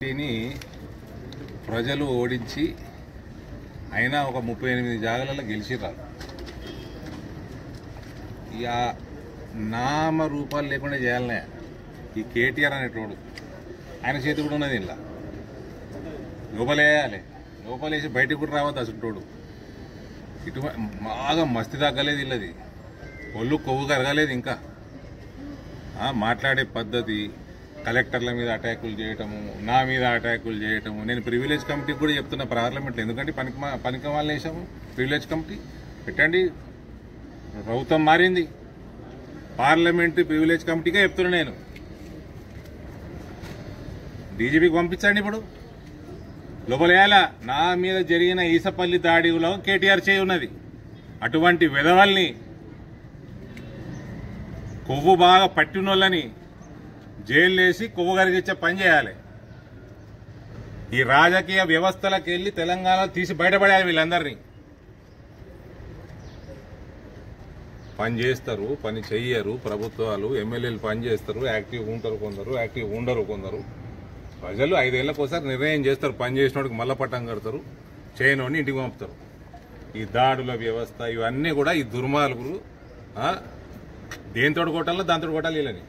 దీని ప్రజలు ఓడించి అయినా ఒక 38 జాగాలలో గెలిచిరారు. ఇక నామ రూపాలు లేకుండా చేయాలనే ఈ కేటీఆర్ అనేటోడు ఆయన చేతి కూడా ఉన్నది. ఇలా లోపలేయాలి, లోపలేసి బయటకు కూడా రావద్దు అసలు. ఇటు బాగా మస్తి తగ్గలేదు, ఇల్లది ఒళ్ళు కొవ్వు కరగలేదు. ఇంకా మాట్లాడే పద్ధతి, కలెక్టర్ల మీద అటాకులు చేయటము, నా మీద అటాకులు చేయటము. నేను ప్రివిలేజ్ కమిటీకి కూడా చెప్తున్నా పార్లమెంట్లో, ఎందుకంటే పనికి వాళ్ళని వేసాము. ప్రివిలేజ్ కమిటీ పెట్టండి, ప్రభుత్వం మారింది, పార్లమెంట్ ప్రివిలేజ్ కమిటీగా చెప్తున్నా. నేను డీజీపీకి పంపించండి. ఇప్పుడు లోపలేయాల నా మీద జరిగిన ఈసపల్లి దాడిలో కేటీఆర్ చేయి ఉన్నది. అటువంటి వెధవల్ని, కొవ్వు బాగా పట్టినోళ్ళని జైలు వేసి కొవ్వు కరిగించే పని చేయాలి. ఈ రాజకీయ వ్యవస్థలకు వెళ్లి తెలంగాణ తీసి బయటపడేయాలి. వీళ్ళందరినీ పని చేస్తారు, పని చెయ్యరు. ప్రభుత్వాలు, ఎమ్మెల్యేలు పని చేస్తారు, యాక్టివ్ ఉంటారు కొందరు, యాక్టివ్ ఉండరు కొందరు. ప్రజలు 5 ఏళ్లకోసారి నిర్ణయం చేస్తారు. పని చేసినోడికి మల్ల పట్టం కడతారు, చేయనోడిని ఇంటికి పంపుతారు. ఈ దాడుల వ్యవస్థ ఇవన్నీ కూడా ఈ దుర్మార్గులు దేంతో కొట్టాలో దాంతో కొట్టాలి. వీళ్ళని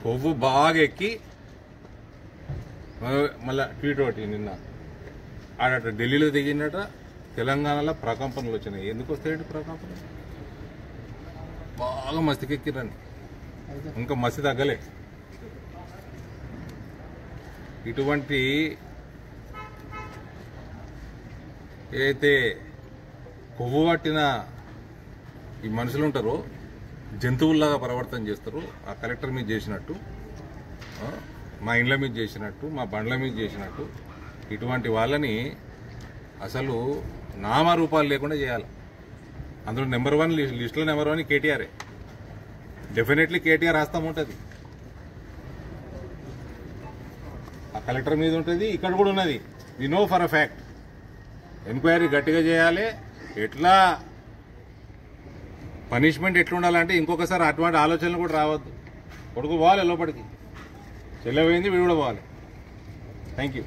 కొవ్వు బాగా ఎక్కి మళ్ళా ట్వీట్ ఒకటి నిన్న ఆడట ఢిల్లీలో దిగినట తెలంగాణలో ప్రకంపనలు వచ్చినాయి. ఎందుకు వస్తాయండి ప్రకంపనలు? బాగా మస్తికెక్కిరండి, ఇంకా మస్తి తగ్గలే. ఇటువంటి ఏదైతే కొవ్వు పట్టిన ఈ మనుషులు ఉంటారో జంతువుల్లాగా ప్రవర్తన చేస్తారు. ఆ కలెక్టర్ మీద చేసినట్టు, మా ఇండ్ల మీద చేసినట్టు, మా బండ్ల మీద చేసినట్టు. ఇటువంటి వాళ్ళని అసలు నామరూపాలు లేకుండా చేయాలి. అందులో నెంబర్ 1 లిస్టులో నెంబర్ 1 కేటీఆరే. డెఫినెట్లీ కేటీఆర్ హస్తం ఉంటుంది. ఆ కలెక్టర్ మీద ఉంటుంది, ఇక్కడ కూడా ఉన్నది. We know for a fact. Enquiry గట్టిగా చేయాలి. ఎట్లా పనిష్మెంట్ ఎట్లుండాలంటే ఇంకొకసారి అటువంటి ఆలోచనలు కూడా రావద్దు. కొడుకు పోవాలి లోపలికి, చెల్లెపోయింది, వీడు కూడా పోవాలి. Thank you.